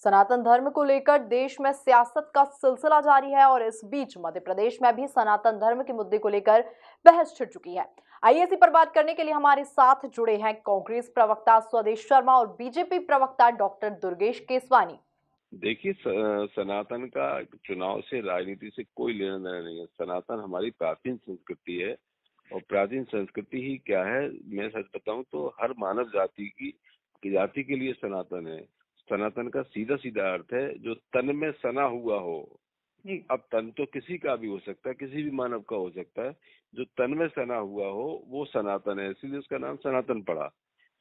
सनातन धर्म को लेकर देश में सियासत का सिलसिला जारी है और इस बीच मध्य प्रदेश में भी सनातन धर्म के मुद्दे को लेकर बहस छिड़ चुकी है। आइए इसी पर बात करने के लिए हमारे साथ जुड़े हैं कांग्रेस प्रवक्ता स्वदेश शर्मा और बीजेपी प्रवक्ता डॉक्टर दुर्गेश केसवानी। देखिए, सनातन का चुनाव से, राजनीति से कोई लेना देना नहीं है। सनातन हमारी प्राचीन संस्कृति है और प्राचीन संस्कृति ही क्या है, मैं सच बताऊं तो हर मानव जाति के लिए सनातन है। सनातन का सीधा सीधा अर्थ है जो तन में सना हुआ हो। अब तन तो किसी का भी हो सकता है, किसी भी मानव का हो सकता है। जो तन में सना हुआ हो वो सनातन है, इसीलिए उसका नाम सनातन पड़ा।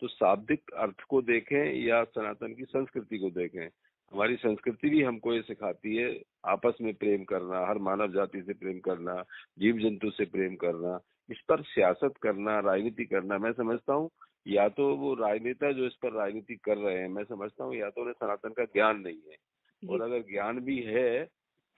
तो शाब्दिक अर्थ को देखें या सनातन की संस्कृति को देखें, हमारी संस्कृति भी हमको ये सिखाती है आपस में प्रेम करना, हर मानव जाति से प्रेम करना, जीव जंतु से प्रेम करना। इस पर सियासत करना, राजनीति करना, मैं समझता हूँ या तो वो राजनेता जो इस पर राजनीति कर रहे हैं, मैं समझता हूँ या तो उन्हें सनातन का ज्ञान नहीं है, और अगर ज्ञान भी है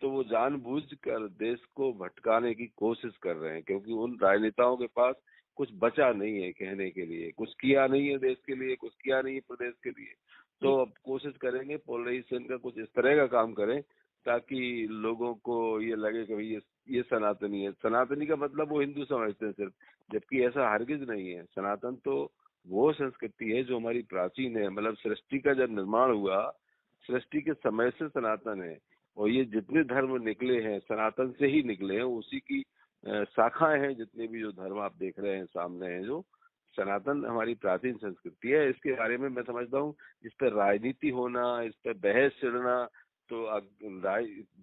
तो वो जानबूझकर देश को भटकाने की कोशिश कर रहे हैं, क्योंकि उन राजनेताओं के पास कुछ बचा नहीं है कहने के लिए, कुछ किया नहीं है देश के लिए, कुछ किया नहीं है प्रदेश के लिए। तो अब कोशिश करेंगे पोलराइजेशन का कुछ इस तरह का काम करें ताकि लोगों को ये लगे कि भाई ये सनातनी है। सनातनी का मतलब वो हिंदू समझते हैं सिर्फ, जबकि ऐसा हरगिज नहीं है। सनातन तो वो संस्कृति है जो हमारी प्राचीन है, मतलब सृष्टि का जब निर्माण हुआ, सृष्टि के समय से सनातन है। और ये जितने धर्म निकले हैं सनातन से ही निकले हैं, उसी की शाखाएं हैं। जितने भी जो धर्म आप देख रहे हैं सामने हैं, जो सनातन हमारी प्राचीन संस्कृति है। इसके बारे में मैं समझता हूँ इस पर राजनीति होना, इस पर बहस छिड़ना, तो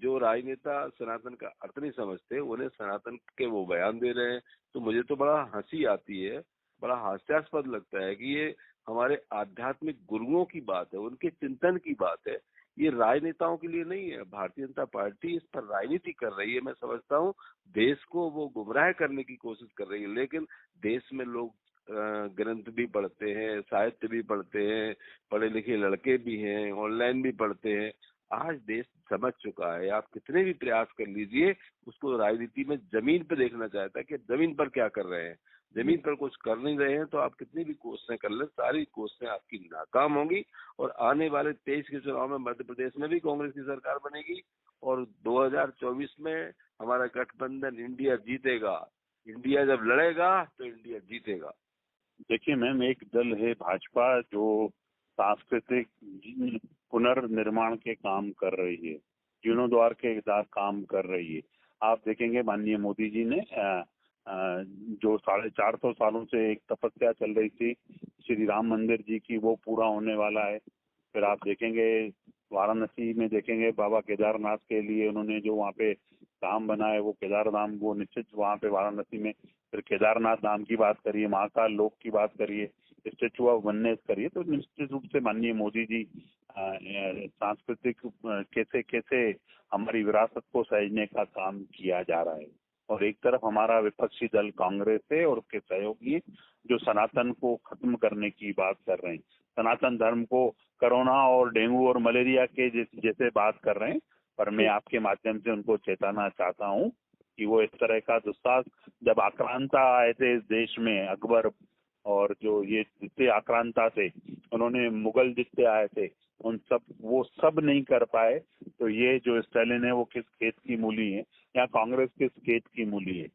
जो राजनेता सनातन का अर्थ नहीं समझते, उन्हें सनातन के वो बयान दे रहे हैं, तो मुझे तो बड़ा हंसी आती है, बड़ा हास्यास्पद लगता है कि ये हमारे आध्यात्मिक गुरुओं की बात है, उनके चिंतन की बात है। ये राजनेताओं के लिए नहीं है। भारतीय जनता पार्टी इस पर राजनीति कर रही है। मैं समझता हूँ देश को वो गुमराह करने की कोशिश कर रही है, लेकिन देश में लोग ग्रंथ भी पढ़ते हैं, साहित्य भी पढ़ते हैं, पढ़े लिखे लड़के भी हैं, ऑनलाइन भी पढ़ते हैं। आज देश समझ चुका है, आप कितने भी प्रयास कर लीजिए, उसको राजनीति में जमीन पर देखना चाहता है कि जमीन पर क्या कर रहे हैं। जमीन पर कुछ कर नहीं रहे हैं तो आप कितनी भी कोशिशें कर लें, सारी कोशिशें आपकी नाकाम होंगी। और आने वाले 23 के चुनाव में मध्य प्रदेश में भी कांग्रेस की सरकार बनेगी और 2024 में हमारा गठबंधन इंडिया जीतेगा। इंडिया जब लड़ेगा तो इंडिया जीतेगा। देखिए मैम, एक दल है भाजपा जो सांस्कृतिक पुनर्निर्माण के काम कर रही है, जीर्णोद्धार के साथ काम कर रही है। आप देखेंगे माननीय मोदी जी ने जो 450 सालों से एक तपस्या चल रही थी श्री राम मंदिर जी की, वो पूरा होने वाला है। फिर आप देखेंगे वाराणसी में देखेंगे बाबा केदारनाथ के लिए उन्होंने जो वहाँ पे धाम बनाए, वो केदार धाम, वो निश्चित वहाँ पे वाराणसी में। फिर केदारनाथ धाम की बात करिए, महाकाल लोक की बात करिए, स्टेचू ऑफ वननेस करिए, तो निश्चित रूप से माननीय मोदी जी सांस्कृतिक कैसे कैसे हमारी विरासत को सहेजने का काम किया जा रहा है। और एक तरफ हमारा विपक्षी दल कांग्रेस है और उसके सहयोगी जो सनातन को खत्म करने की बात कर रहे हैं, सनातन धर्म को कोरोना और डेंगू और मलेरिया के जैसे बात कर रहे हैं। पर मैं आपके माध्यम से उनको चेताना चाहता हूं कि वो इस तरह का दुस्साहस, जब आक्रांता आए थे इस देश में, अकबर और जो ये जितने आक्रांता थे, उन्होंने मुगल जितने आए थे, वो सब नहीं कर पाए। तो ये जो स्टालिन है वो किस खेत की मूली है या कांग्रेस किस खेत की मूली है?